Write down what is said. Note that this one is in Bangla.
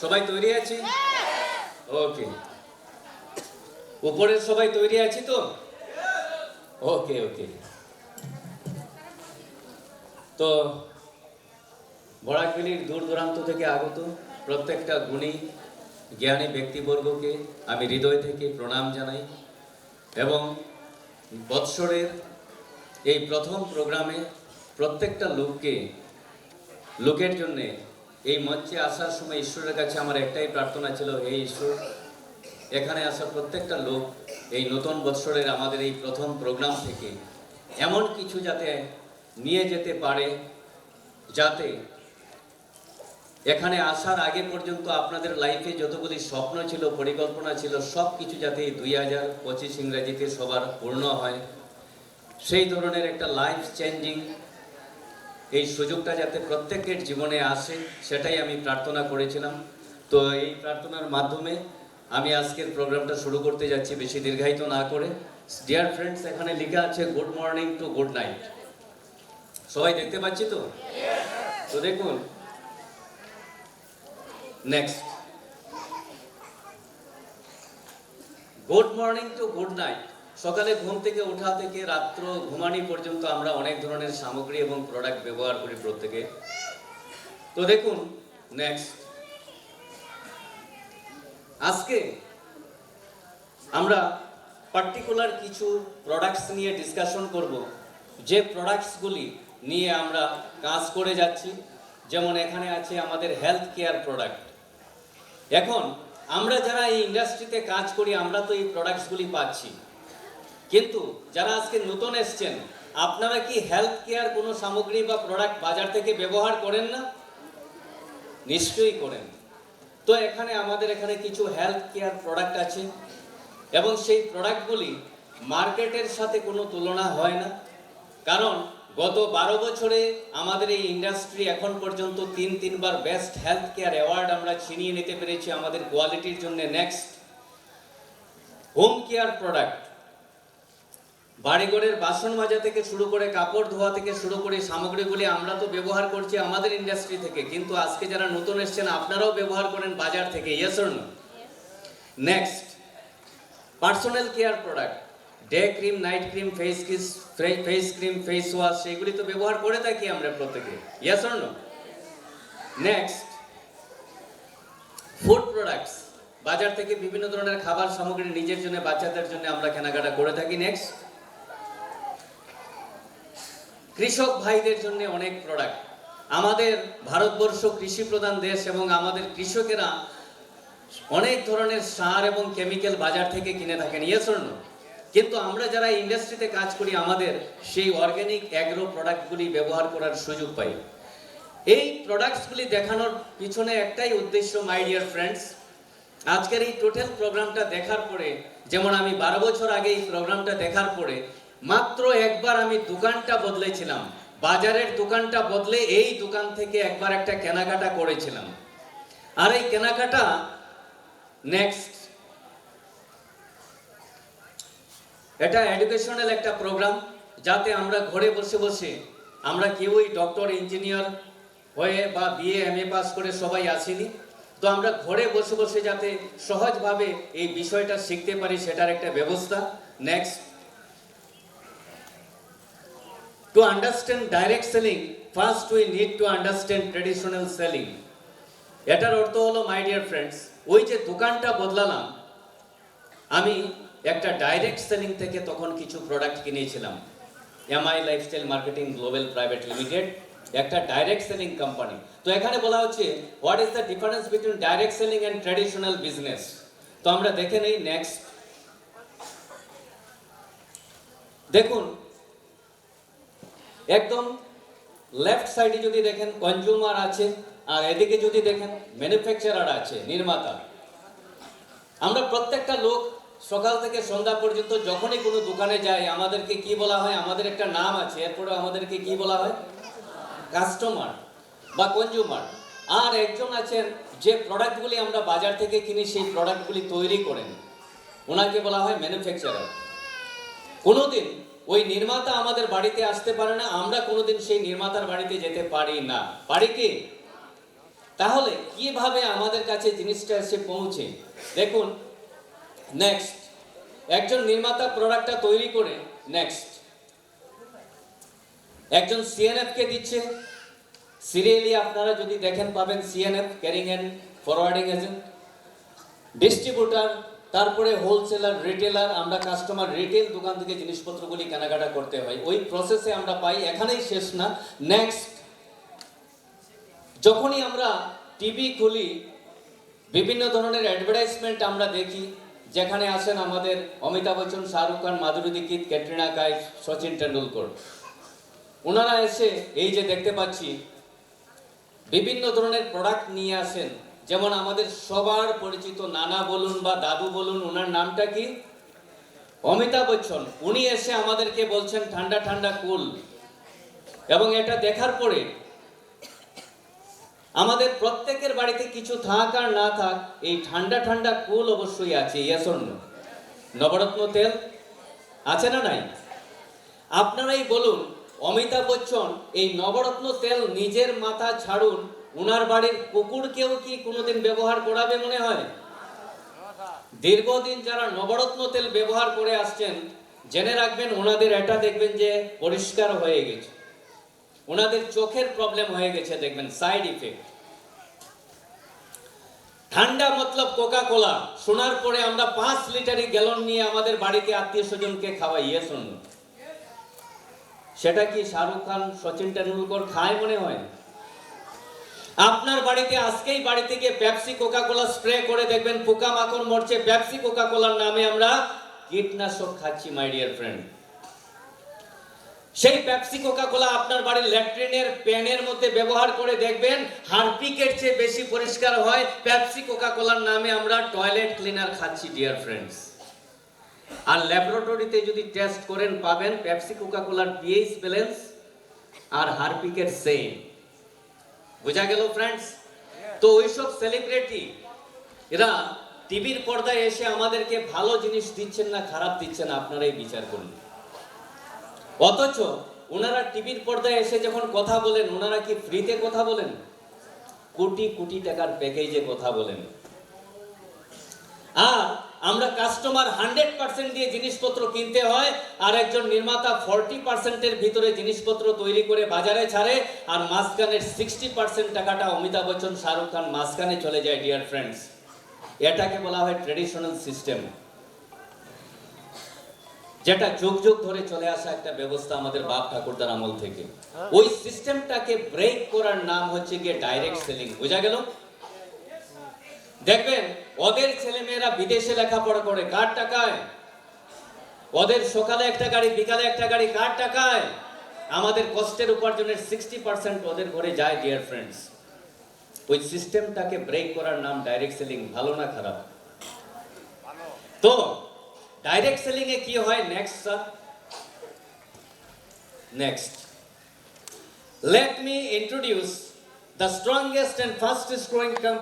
সবাই তৈরি আছি? ওকে। উপরের সবাই তৈরি আছি তো? ওকে ওকে। তো বরাকভেলীর দূর দূরান্ত থেকে আগত প্রত্যেকটা গুণী জ্ঞানী ব্যক্তিবর্গকে আমি হৃদয় থেকে প্রণাম জানাই এবং বৎসরের এই প্রথম প্রোগ্রামে প্রত্যেকটা লোকের জন্যে এই মঞ্চে আসার সময় ঈশ্বরের কাছে আমার একটাই প্রার্থনা ছিল, হে ঈশ্বর, এখানে আসা প্রত্যেকটা লোক এই নতুন বৎসরের আমাদের এই প্রথম প্রোগ্রাম থেকে এমন কিছু যাতে নিয়ে যেতে পারে, যাতে এখানে আসার আগে পর্যন্ত আপনাদের লাইফে যতগুলি স্বপ্ন ছিল, পরিকল্পনা ছিল, সব কিছু যাতে 2025 ইংরেজিতে সবার পূর্ণ হয়, সেই ধরনের একটা লাইফ চেঞ্জিং এই সুযোগটা যাতে প্রত্যেকের জীবনে আসে, সেটাই আমি প্রার্থনা করেছিলাম। তো এই প্রার্থনার মাধ্যমে আমি আজকের প্রোগ্রামটা শুরু করতে যাচ্ছি, বেশি দীর্ঘায়িত না করে। ডিয়ার ফ্রেন্ডস, এখানে লেখা আছে good morning to good night. সবাই দেখতে পাচ্ছি তো? তো দেখুন, next, good morning to good night. সকালে ঘুম থেকে ওঠা থেকে রাত্র ঘুমানি পর্যন্ত আমরা অনেক ধরনের সামগ্রী এবং প্রোডাক্ট ব্যবহার করি প্রত্যেকে। তো দেখুন, নেক্সট, আজকে আমরা পার্টিকুলার কিছু প্রোডাক্টস নিয়ে ডিসকাশন করব, যে প্রোডাক্টসগুলি নিয়ে আমরা কাজ করে যাচ্ছি। যেমন এখানে আছে আমাদের হেলথ কেয়ার প্রোডাক্ট। এখন আমরা যারা এই ইন্ডাস্ট্রিতে কাজ করি আমরা তো এই প্রোডাক্টসগুলি পাচ্ছি, কিন্তু যারা আজকে নতুন এসছেন, আপনারা কি হেলথ কেয়ার কোনো সামগ্রী বা প্রোডাক্ট বাজার থেকে ব্যবহার করেন না? নিশ্চয়ই করেন। তো আমাদের এখানে কিছু হেলথ কেয়ার প্রোডাক্ট আছে এবং সেই প্রোডাক্টগুলি মার্কেটের সাথে কোনো তুলনা হয় না, কারণ গত 12 বছরে আমাদের এই ইন্ডাস্ট্রি এখন পর্যন্ত তিনবার বেস্ট হেলথ কেয়ার অ্যাওয়ার্ড আমরা ছিনিয়ে নিতে পেরেছি আমাদের কোয়ালিটির জন্য। নেক্সট, হোম কেয়ার প্রোডাক্ট, বাড়িঘরের বাসন মাজা থেকে শুরু করে কাপড় ধোয়া থেকে শুরু করে সামগ্রীগুলি আমরা তো ব্যবহার করছি আমাদের ইন্ডাস্ট্রি থেকে, কিন্তু আজকে যারা নতুন এসেছেন আপনারাও ব্যবহার করেন বাজার থেকে, yes or no? Next, personal care product, day cream, night cream, face cream, face wash, সেগুলি তো ব্যবহার করে থাকি আমরা প্রত্যেকে, yes or no? Next, food products, বাজার থেকে বিভিন্ন ধরনের খাবার সামগ্রী নিজের জন্য, বাচ্চাদের জন্য আমরা কেনাকাটা করে থাকি। নেক্সট, কৃষক ভাইদের জন্য অনেক প্রোডাক্ট। আমাদের ভারতবর্ষ কৃষি প্রধান দেশ এবং আমাদের কৃষকেরা অনেক ধরনের সার এবং কেমিক্যাল বাজার থেকে কিনে থাকেন, ইয়েস অর নো? কিন্তু আমরা যারা ইন্ডাস্ট্রিতে কাজ করি আমাদের সেই অর্গানিক অ্যাগ্রো প্রোডাক্টগুলি ব্যবহার করার সুযোগ পাই। এই প্রোডাক্টসগুলি দেখানোর পিছনে একটাই উদ্দেশ্য, মাই ডিয়ার ফ্রেন্ডস। আজকের এই টোটাল প্রোগ্রামটা দেখার পরে, যেমন আমি 12 বছর আগে এই প্রোগ্রামটা দেখার পরে মাত্র একবার আমি দোকানটা বদলেছিলাম, বাজারের দোকানটা বদলে এই দোকান থেকে একবার একটা কেনাকাটা করেছিলাম। আর এই কেনাকাটা, নেক্সট, এটা এডুকেশনাল একটা প্রোগ্রাম, যাতে আমরা ঘরে বসে বসে, আমরা কেউই ডক্টর ইঞ্জিনিয়ার হয়ে বা বিএ এমএ পাস করে সবাই আসিনি, তো আমরা ঘরে বসে বসে যাতে সহজভাবে এই বিষয়টা শিখতে পারি সেটার একটা ব্যবস্থা। Next, to understand direct selling, first we need to understand traditional selling. এটার অর্থ হলো, মাই ডিয়ার ফ্রেন্ডস, ওই যে দোকানটা বদলালাম, আমি একটা ডাইরেক্ট সেলিং থেকে তখন কিছু প্রোডাক্ট কিনেছিলাম। MI lifestyle marketing global private limited একটা ডাইরেক্ট সেলিং কোম্পানি। তো এখানে বলা হচ্ছে what is the difference between direct selling and traditional business. তো আমরা দেখে নেই। নেক্সট, দেখুন, একদম লেফট সাইডে যদি দেখেন কনজিউমার আছে, আর এদিকে যদি দেখেন ম্যানুফ্যাকচারার আছে, নির্মাতা। আমরা প্রত্যেকটা লোক সকাল থেকে সন্ধ্যা পর্যন্ত যখনই কোনো দোকানে যাই আমাদেরকে কি বলা হয়? আমাদের একটা নাম আছে, এরপরে আমাদেরকে কি বলা হয়? কাস্টমার বা কনজিউমার। আর একজন আছেন যে প্রোডাক্টগুলি আমরা বাজার থেকে কিনি, সেই প্রোডাক্টগুলি তৈরি করেন, ওনাকে বলা হয় ম্যানুফ্যাকচারার। কোনোদিন ওই নির্মাতা আমাদের বাড়িতে আসতে পারে না, আমরা কোনোদিন সেই নির্মাতার বাড়িতে যেতে পারি না, পারি কি? তাহলে কিভাবে আমাদের কাছে জিনিসটা এসে পৌঁছে? দেখুন, নেক্সট একজন নির্মাতা প্রোডাক্টটা তৈরি করে নেক্সট একজন সিএনএফ কে দিচ্ছে। সিরিয়ালি আপনারা যদি দেখেন পাবেন CNF, carrying and forwarding agent, distributor, তারপরে হোলসেলার, রিটেলার। আমরা কাস্টমার রিটেল দোকান থেকে জিনিসপত্রগুলি কেনাকাটা করতে হয়, ওই প্রসেসে আমরা পাই। এখানেই শেষ না, নেক্সট যখনই আমরা টিভি খুলি বিভিন্ন ধরনের অ্যাডভার্টাইজমেন্ট আমরা দেখি, যেখানে আসেন আমাদের অমিতাভ বচ্চন, শাহরুখ খান, মাধুরী দীক্ষিত, ক্যাটরিনা কাইফ, সচিন টেন্ডুলকর। ওনারা এসে এই যে দেখতে পাচ্ছি বিভিন্ন ধরনের প্রোডাক্ট নিয়ে আসেন, যেমন আমাদের সবার পরিচিত নানা বলুন বা দাদু বলুন, ওনার নামটা কি? অমিতাভ বচ্চন। উনি এসে আমাদেরকে বলছেন ঠান্ডা ঠান্ডা কুল, এবং এটা দেখার পরে আমাদের প্রত্যেকের বাড়িতে কিছু থাক আর না থাক এই ঠান্ডা ঠান্ডা কুল অবশ্যই আছে। Yes or no? নবরত্ন তেল আছে না নাই? আপনারাই বলুন, অমিতাভ বচ্চন এই নবরত্ন তেল নিজের মাথা ছাড়ুন, উনার বাড়ির কুকুরকেও কি কোনোদিন ব্যবহার করাবে মনে হয়? দীর্ঘদিন যারা নবরত্ন তেল ব্যবহার করে আসছেন, জেনে রাখবেন ওনাদের এটা দেখবেন যে পরিষ্কার হয়ে গেছে, ওনাদের চোখের প্রবলেম হয়ে গেছে, দেখবেন সাইড ইফেক্ট। ঠান্ডা মতলব কোকা কোলা শোনার পরে আমরা 5 লিটারি গ্যালন নিয়ে আমাদের বাড়িতে আত্মীয় স্বজনকে খাওয়াই। Yes or no? সেটা কি শাহরুখ খান, সচিন টেন্ডুলকর খায় মনে হয়? আপনার বাড়িতে আজকেই বাড়ি থেকে পেপসি কোকা কোলা স্প্রে করে দেখবেন পোকামাকড় মরছে। পেপসি কোকা কোলার নামে আমরা কীটনাশক খাচ্ছি মাই ডিয়ার ফ্রেন্ড। সেই পেপসি কোকা কোলা আপনার বাড়ির ল্যাট্রিনের প্যানের মধ্যে ব্যবহার করে দেখবেন হারপিকের চেয়ে বেশি পরিষ্কার হয়। পেপসি কোকা কোলার নামে আমরা টয়লেট ক্লিনার খাচ্ছি ডিয়ার ফ্রেন্ডস। আর ল্যাবরেটরিতে যদি টেস্ট করেন পাবেন পেপসি কোকা কোলার পিএইচ ব্যালেন্স আর হারপিকের সেম। বোঝা গেল ফ্রেন্ডস? তো ওইসব সেলিব্রিটি এরা টিভির পর্দায় এসে আমাদেরকে ভালো জিনিস দিচ্ছেন না খারাপ দিচ্ছেন, আপনারাই বিচার করুন। অথচ ওনারা টিভির পর্দায় এসে যখন কথা বলেন, ওনারা কি ফ্রিতে কথা বলেন? কোটি কোটি টাকার প্যাকেজে কথা বলেন। আর আমরা কাস্টমার 100% দিয়ে জিনিসপত্র কিনতে হয়, আর একজন নির্মাতা 40%-এর ভিতরে জিনিসপত্র তৈরি করে বাজারে ছাড়ে, আর মাঝখানের 60% টাকাটা অমিতাভ বচ্চন, শাহরুখ খান মাঝখানে চলে যায় ডিয়ার ফ্রেন্ডস। এটাকে বলা হয় ট্রেডিশনাল সিস্টেম, যেটা যুগ যুগ ধরে চলে আসা একটা ব্যবস্থা আমাদের বাপ ঠাকুরদার আমল থেকে। ওই সিস্টেমটাকে ব্রেক করার নাম হচ্ছে গিয়ে ডাইরেক্ট সেলিং। বোঝা গেল? দেখবেন ওদের ছেলেমেয়েরা বিদেশে লেখাপড়া করে কার টাকায়? ওদের সকালে একটা গাড়ি, বিকালে একটা গাড়ি, কার টাকায়? আমাদের কষ্টের উপার্জনের 60% ওদের ঘরে যায় ডিয়ার ফ্রেন্ডস। ওই সিস্টেমটাকে ব্রেক করার নাম ডাইরেক্ট সেলিং। ভালো না খারাপ? তো ডাইরেক্ট সেলিং এ কি হয়? Next sir, next let me introduce the strongest and fastest growing company